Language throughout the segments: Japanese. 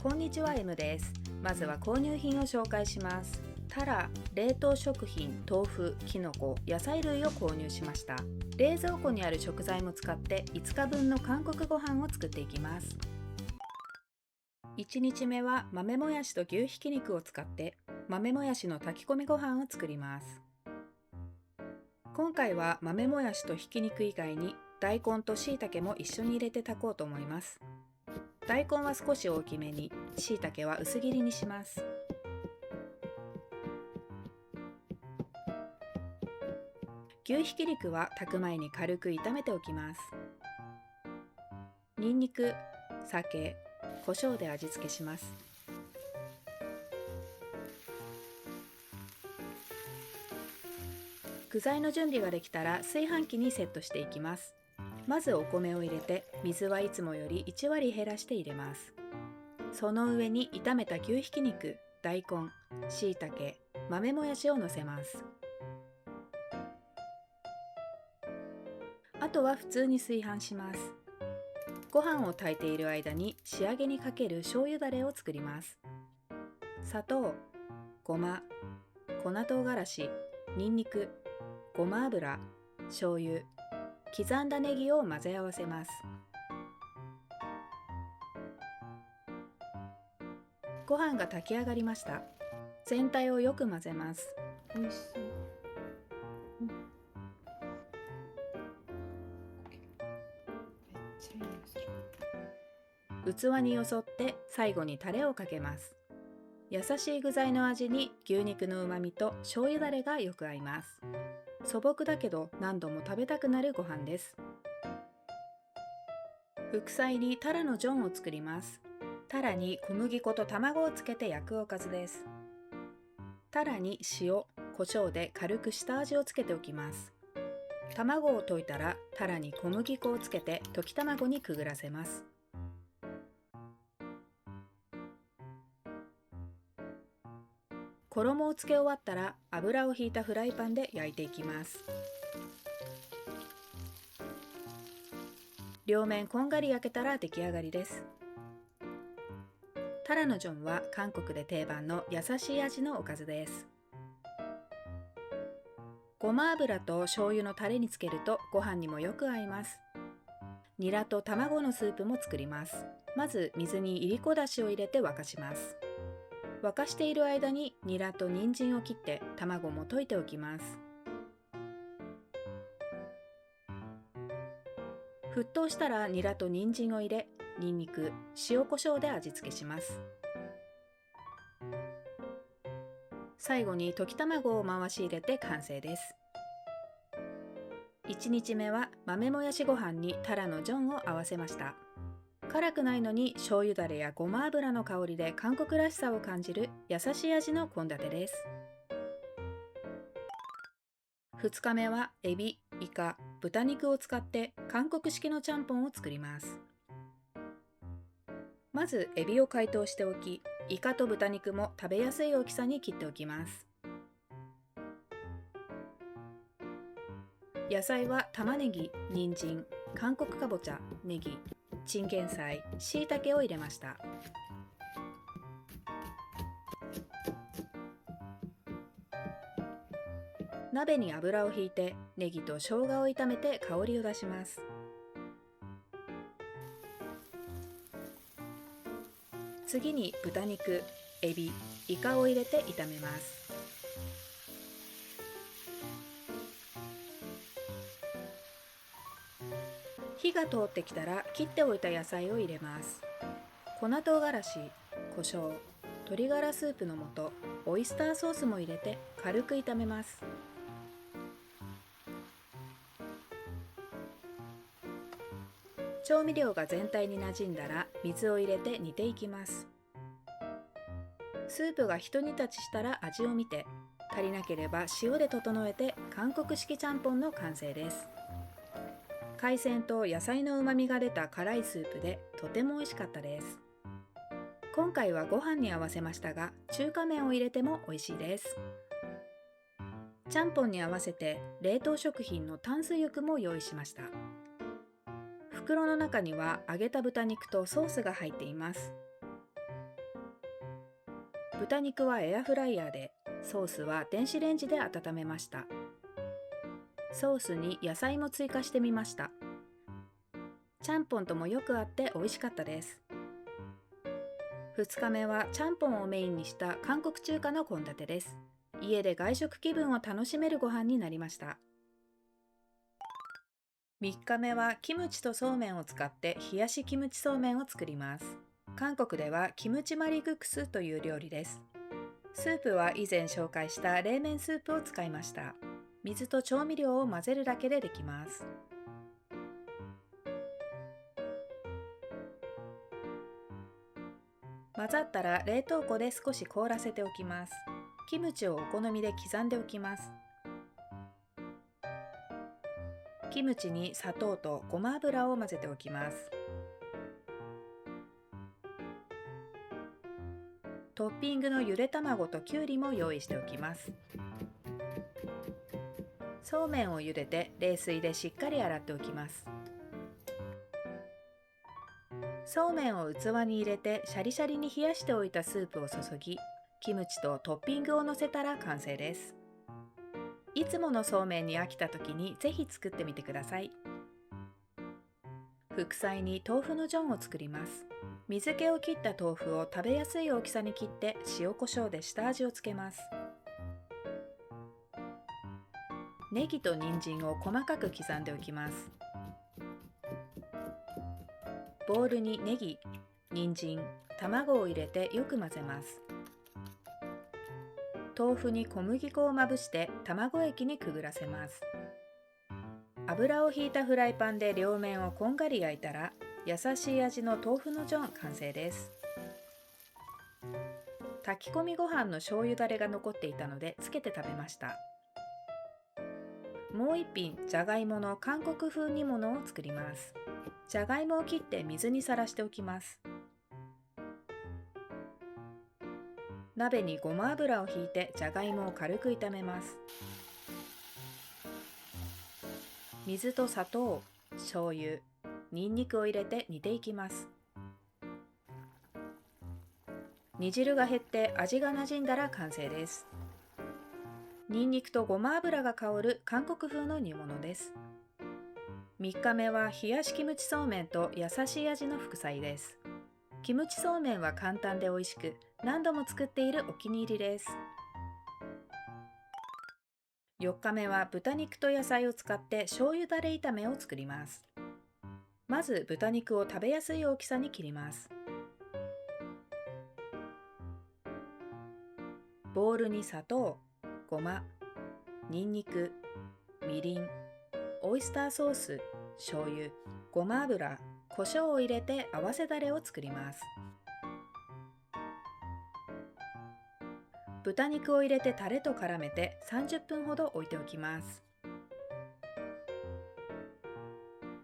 こんにちは、M です。まずは購入品を紹介します。タラ、冷凍食品、豆腐、きのこ、野菜類を購入しました。冷蔵庫にある食材も使って5日分の韓国ご飯を作っていきます。1日目は豆もやしと牛ひき肉を使って豆もやしの炊き込みご飯を作ります。今回は豆もやしとひき肉以外に大根と椎茸も一緒に入れて炊こうと思います。大根は少し大きめに、椎茸は薄切りにします。牛ひき肉は炊く前に軽く炒めておきます。にんにく、酒、胡椒で味付けします。具材の準備ができたら炊飯器にセットしていきます。まずお米を入れて、水はいつもより1割減らして入れます。その上に炒めた牛ひき肉、大根、椎茸、豆もやしをのせます。あとは普通に炊飯します。ご飯を炊いている間に仕上げにかける醤油だれを作ります。砂糖、ごま、粉唐辛子、にんにく、ごま油、醤油、刻んだネギを混ぜ合わせます。ご飯が炊き上がりました。全体をよく混ぜます。美味しそう。めっちゃいい匂いする。器によそって最後にタレをかけます。優しい具材の味に牛肉の旨味と醤油だれがよく合います。素朴だけど何度も食べたくなるご飯です。副菜にタラのジョンを作ります。タラに小麦粉と卵をつけて焼くおかずです。タラに塩、胡椒で軽く下味をつけておきます。卵を溶いたらタラに小麦粉をつけて溶き卵にくぐらせます。衣をつけ終わったら油をひいたフライパンで焼いていきます。両面こんがり焼けたら出来上がりです。タラのジョンは韓国で定番の優しい味のおかずです。ごま油と醤油のタレにつけるとご飯にもよく合います。ニラと卵のスープも作ります。まず水にいりこだしを入れて沸かします。沸かしている間にニラと人参を切って卵も溶いておきます。沸騰したらニラと人参を入れ、にんにく、塩コショウで味付けします。最後に溶き卵を回し入れて完成です。1日目は豆もやしご飯にタラのジョンを合わせました。辛くないのに醤油だれやごま油の香りで韓国らしさを感じる優しい味の献立です。2日目はエビ、イカ、豚肉を使って韓国式のちゃんぽんを作ります。まずエビを解凍しておき、イカと豚肉も食べやすい大きさに切っておきます。野菜は玉ねぎ、人参、韓国かぼちゃ、ネギ、チンゲン菜、椎茸を入れました。鍋に油をひいてネギと生姜を炒めて香りを出します。次に豚肉、エビ、イカを入れて炒めます。火が通ってきたら切っておいた野菜を入れます。粉唐辛子、胡椒、鶏ガラスープの素、オイスターソースも入れて軽く炒めます。調味料が全体になじんだら水を入れて煮ていきます。スープがひと煮立ちしたら味を見て、足りなければ塩で整えて韓国式ちゃんぽんの完成です。海鮮と野菜の旨味が出た辛いスープでとても美味しかったです。今回はご飯に合わせましたが、中華麺を入れても美味しいです。ちゃんぽんに合わせて冷凍食品の淡水浴も用意しました。袋の中には揚げた豚肉とソースが入っています。豚肉はエアフライヤーで、ソースは電子レンジで温めました。ソースに野菜も追加してみました。ちゃんぽんともよく合って美味しかったです。2日目はちゃんぽんをメインにした韓国中華の献立です。家で外食気分を楽しめるご飯になりました。3日目はキムチとそうめんを使って冷やしキムチそうめんを作ります。韓国ではキムチマリグクスという料理です。スープは以前紹介した冷麺スープを使いました。水と調味料を混ぜるだけでできます。混ざったら冷凍庫で少し凍らせておきます。キムチをお好みで刻んでおきます。キムチに砂糖とごま油を混ぜておきます。トッピングのゆで卵ときゅうりも用意しておきます。そうめんを茹でて冷水でしっかり洗っておきます。そうめんを器に入れてシャリシャリに冷やしておいたスープを注ぎ、キムチとトッピングをのせたら完成です。いつものそうめんに飽きた時にぜひ作ってみてください。副菜に豆腐のジョンを作ります。水気を切った豆腐を食べやすい大きさに切って塩コショウで下味をつけます。ネギと人参を細かく刻んでおきます。ボウルにネギ、人参、卵を入れてよく混ぜます。豆腐に小麦粉をまぶして卵液にくぐらせます。油をひいたフライパンで両面をこんがり焼いたら、優しい味の豆腐のジョン完成です。炊き込みご飯の醤油だれが残っていたのでつけて食べました。もう一品、じゃがいもの韓国風煮物を作ります。じゃがいもを切って水にさらしておきます。鍋にごま油をひいてじゃがいもを軽く炒めます。水と砂糖、醤油、にんにくを入れて煮ていきます。煮汁が減って味がなじんだら完成です。にんにくとごま油が香る韓国風の煮物です。3日目は冷やしキムチそうめんと優しい味の副菜です。キムチそうめんは簡単で美味しく、何度も作っているお気に入りです。4日目は豚肉と野菜を使って醤油だれ炒めを作ります。まず豚肉を食べやすい大きさに切ります。ボウルに砂糖、ごま、にんにく、みりん、オイスターソース、醤油、ごま油、胡椒を入れて合わせだれを作ります。豚肉を入れてタレと絡めて30分ほど置いておきます。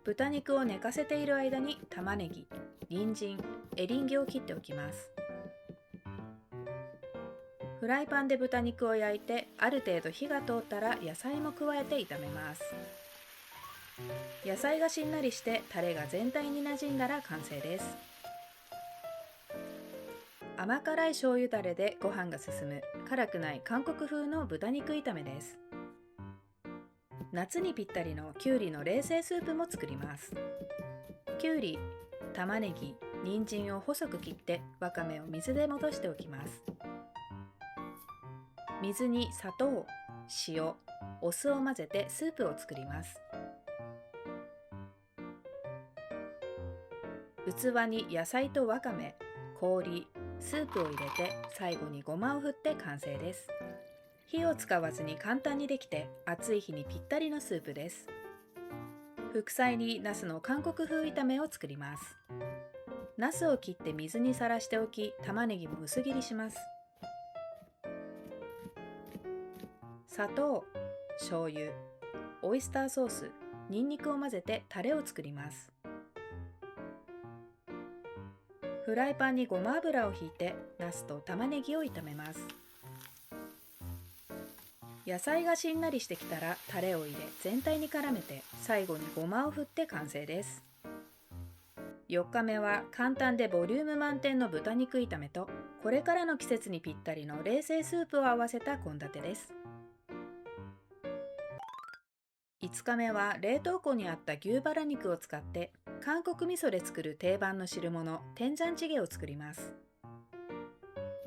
豚肉を寝かせている間に玉ねぎ、人参、エリンギを切っておきます。フライパンで豚肉を焼いてある程度火が通ったら野菜も加えて炒めます。野菜がしんなりしてタレが全体になじんだら完成です。甘辛い醤油だれでご飯が進む辛くない韓国風の豚肉炒めです。夏にぴったりのきゅうりの冷製スープも作ります。きゅうり、玉ねぎ、人参を細く切ってわかめを水で戻しておきます。水に砂糖、塩、お酢を混ぜてスープを作ります。器に野菜とわかめ、氷、スープを入れて最後にごまを振って完成です。火を使わずに簡単にできて暑い日にぴったりのスープです。副菜にナスの韓国風炒めを作ります。ナスを切って水にさらしておき、玉ねぎも薄切りします。砂糖、醤油、オイスターソース、にんにくを混ぜてタレを作ります。フライパンにごま油をひいてナスと玉ねぎを炒めます。野菜がしんなりしてきたらタレを入れ全体に絡めて最後にごまを振って完成です。4日目は簡単でボリューム満点の豚肉炒めと、これからの季節にぴったりの冷製スープを合わせた献立です。5日目は冷凍庫にあった牛バラ肉を使って韓国味噌で作る定番の汁物、天ジャンチゲを作ります。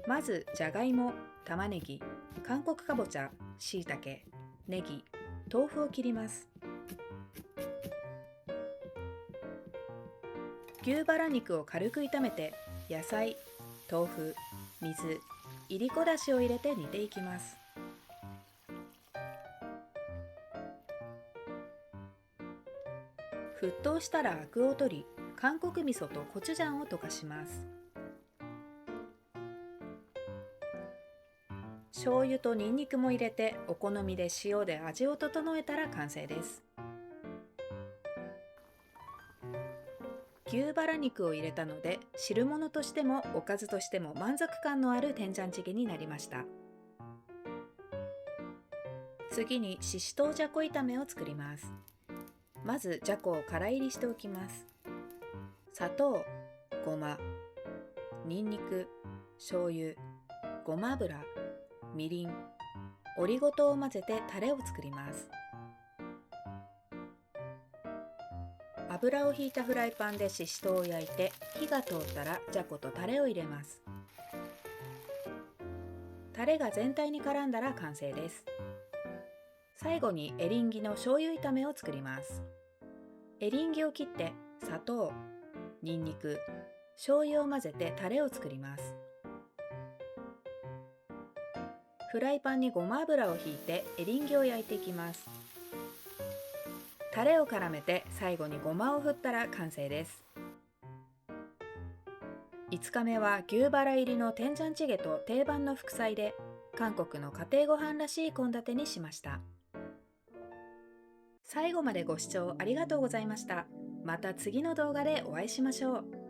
まずじゃがいも、玉ねぎ、韓国かぼちゃ、しいたけ、ネギ、豆腐を切ります。牛バラ肉を軽く炒めて、野菜、豆腐、水、いりこだしを入れて煮ていきます。沸騰したらアクを取り、韓国味噌とコチュジャンを溶かします。醤油とニンニクも入れて、お好みで塩で味を整えたら完成です。牛バラ肉を入れたので、汁物としてもおかずとしても満足感のある天ジャンチゲになりました。次にししとうじゃこ炒めを作ります。まずじゃこをからいりしておきます。砂糖、ごま、にんにく、醤油、ごま油、みりん、オリゴ糖を混ぜてタレを作ります。油をひいたフライパンでししとうを焼いて、火が通ったらじゃことタレを入れます。タレが全体に絡んだら完成です。最後にエリンギの醤油炒めを作ります。エリンギを切って砂糖、にんにく、醤油を混ぜてタレを作ります。フライパンにごま油をひいてエリンギを焼いていきます。タレを絡めて最後にごまを振ったら完成です。5日目は牛バラ入りの天ジャンチゲと定番の副菜で、韓国の家庭ご飯らしい献立にしました。最後までご視聴ありがとうございました。また次の動画でお会いしましょう。